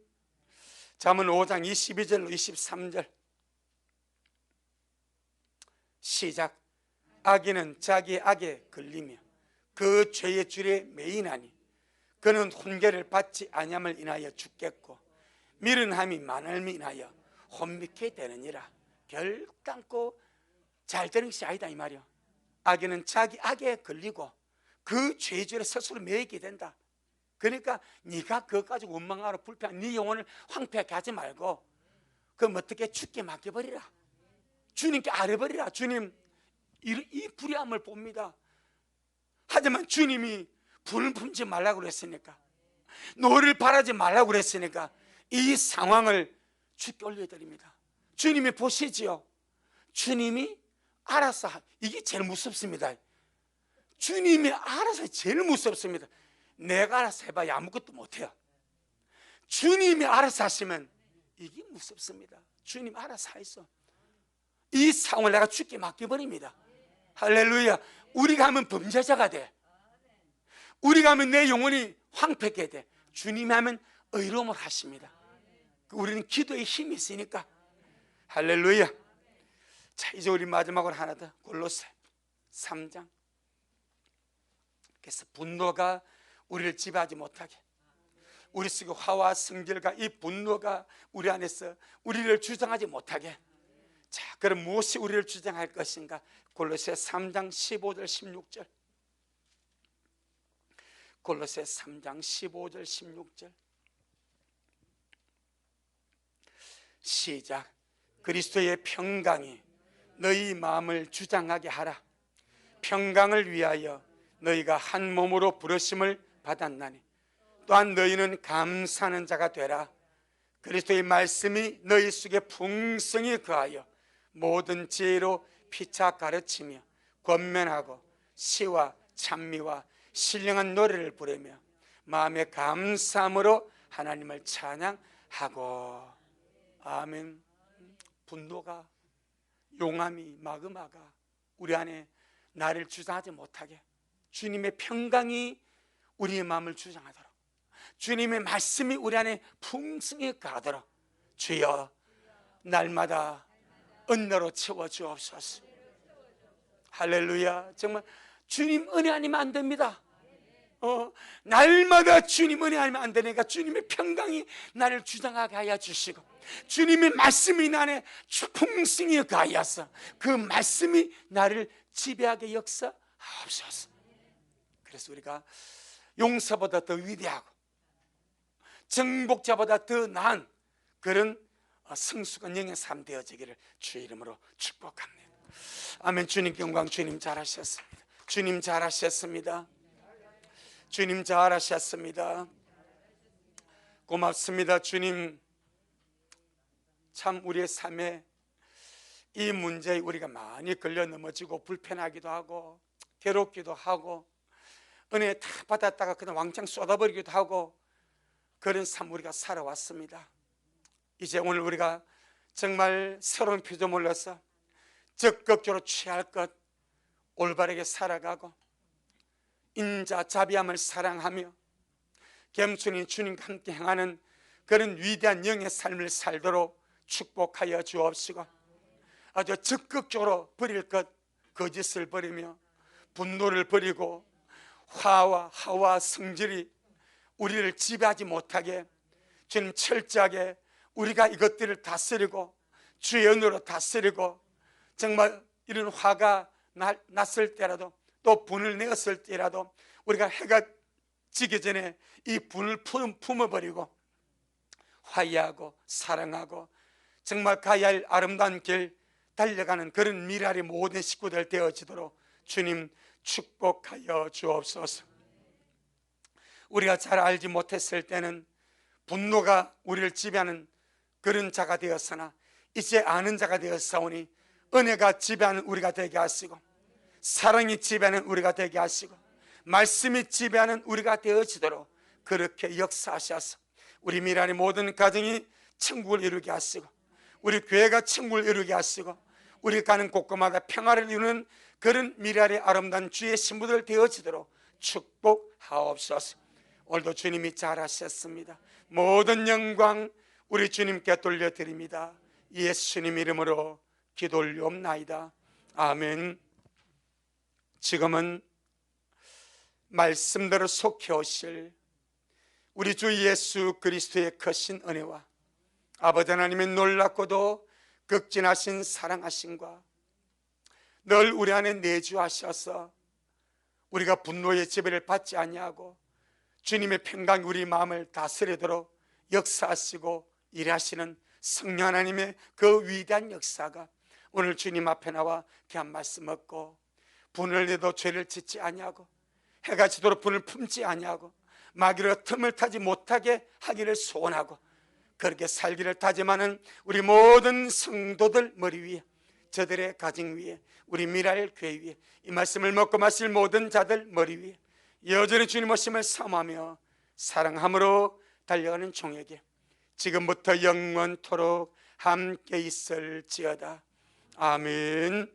잠언 5장 22절로 23절 시작. 악인은 자기의 악에 걸리며 그 죄의 줄에 매이나니 그는 훈계를 받지 아니함을 인하여 죽겠고 미련함이 많음을 인하여 혼미케 되느니라. 결단코 잘 되는 것이 아니다 이 말이야. 악인은 자기 악에 걸리고 그 죄의 줄에 스스로 매이게 된다. 그러니까 네가 그것 가지고 원망하러 불평, 네 영혼을 황폐하게 하지 말고 그럼 어떻게 죽게 맡겨버리라. 주님께 아뢰버리라. 주님 이 불의함을 봅니다. 하지만 주님이 불을 품지 말라고 그랬으니까, 노를 바라지 말라고 그랬으니까 이 상황을 주께 올려드립니다. 주님이 보시지요. 주님이 알아서, 이게 제일 무섭습니다. 주님이 알아서 제일 무섭습니다. 내가 알아서 해봐야 아무것도 못해요. 주님이 알아서 하시면 이게 무섭습니다. 주님 알아서 하있어. 이 상황을 내가 주께 맡겨버립니다. 할렐루야. 우리가 하면 범죄자가 돼. 우리가 하면 내 영혼이 황폐하게 돼. 주님이 하면 의로움을 하십니다. 우리는 기도에 힘이 있으니까. 할렐루야. 자, 이제 우리 마지막으로 하나 더. 골로새 3장. 그래서 분노가 우리를 지배하지 못하게, 우리 속에 화와 성질과 이 분노가 우리 안에서 우리를 주장하지 못하게. 자, 그럼 무엇이 우리를 주장할 것인가? 골로새 3장 15절 16절. 골로새 3장 15절 16절 시작. 그리스도의 평강이 너희 마음을 주장하게 하라. 평강을 위하여 너희가 한 몸으로 부르심을 받았나니 또한 너희는 감사하는 자가 되라. 그리스도의 말씀이 너희 속에 풍성히 거하여 모든 지혜로 피차 가르치며 권면하고 시와 찬미와 신령한 노래를 부르며 마음의 감사함으로 하나님을 찬양하고. 아멘. 분노가, 용암이, 마그마가 우리 안에 나를 주장하지 못하게 주님의 평강이 우리의 마음을 주장하도록, 주님의 말씀이 우리 안에 풍성히 가도록 주여 날마다 은혜로 채워주옵소서. 할렐루야. 정말 주님 은혜 아니면 안 됩니다. 날마다 주님 은혜 아니면 안 되니까 주님의 평강이 나를 주장하게 하여 주시고 주님의 말씀이 나 안에 풍성히 가하여서 그 말씀이 나를 지배하게 역사하옵소서. 그래서 우리가 용서보다 더 위대하고 정복자보다 더 나은 그런 성숙한 영의 삶 되어지기를 주의 이름으로 축복합니다. 아멘. 주님께 영광. 주님 잘하셨습니다. 주님 잘하셨습니다. 주님 잘하셨습니다. 고맙습니다. 주님, 참 우리의 삶에 이 문제에 우리가 많이 걸려 넘어지고 불편하기도 하고 괴롭기도 하고 은혜 다 받았다가 그냥 왕창 쏟아버리기도 하고 그런 삶 우리가 살아왔습니다. 이제 오늘 우리가 정말 새로운 피조물을 넣어서 적극적으로 취할 것, 올바르게 살아가고 인자 자비함을 사랑하며 겸손히 주님과 함께 행하는 그런 위대한 영의 삶을 살도록 축복하여 주옵시고 아주 적극적으로 버릴 것, 거짓을 버리며 분노를 버리고 화와 하와 성질이 우리를 지배하지 못하게 주님 철저하게 우리가 이것들을 다스리고 주의 은혜로 다스리고 정말 이런 화가 났을 때라도 또 분을 내었을 때라도 우리가 해가 지기 전에 이 분을 품어버리고 화해하고 사랑하고 정말 가야 할 아름다운 길 달려가는 그런 미랄의 모든 식구들 되어지도록 주님 축복하여 주옵소서. 우리가 잘 알지 못했을 때는 분노가 우리를 지배하는 그런 자가 되었으나 이제 아는 자가 되었사오니 은혜가 지배하는 우리가 되게 하시고 사랑이 지배하는 우리가 되게 하시고 말씀이 지배하는 우리가 되어지도록 그렇게 역사하셔서 우리 미란의 모든 가정이 천국을 이루게 하시고 우리 교회가 천국을 이루게 하시고 우리 가는 곳곳마다 평화를 이루는 그런 미랄의 아름다운 주의 신부들 되어지도록 축복하옵소서. 오늘도 주님이 잘하셨습니다. 모든 영광 우리 주님께 돌려드립니다. 예수님 이름으로 기도 올리옵나이다. 아멘. 지금은 말씀대로 속해 오실 우리 주 예수 그리스도의 크신 은혜와 아버지 하나님의 놀랍고도 극진하신 사랑하심과 늘 우리 안에 내주하셔서 우리가 분노의 지배를 받지 아니하고 주님의 평강이 우리 마음을 다스리도록 역사하시고 일하시는 성령 하나님의 그 위대한 역사가 오늘 주님 앞에 나와 귀한 말씀 얻고 분을 내도 죄를 짓지 아니하고 해가 지도록 분을 품지 아니하고 마귀로 틈을 타지 못하게 하기를 소원하고 그렇게 살기를 다짐하는 우리 모든 성도들 머리 위에 저들의 가정 위에 우리 미랄 교회 위에 이 말씀을 먹고 마실 모든 자들 머리 위에 여전히 주님 오심을 사모하며 사랑함으로 달려가는 종에게 지금부터 영원토록 함께 있을지어다. 아멘.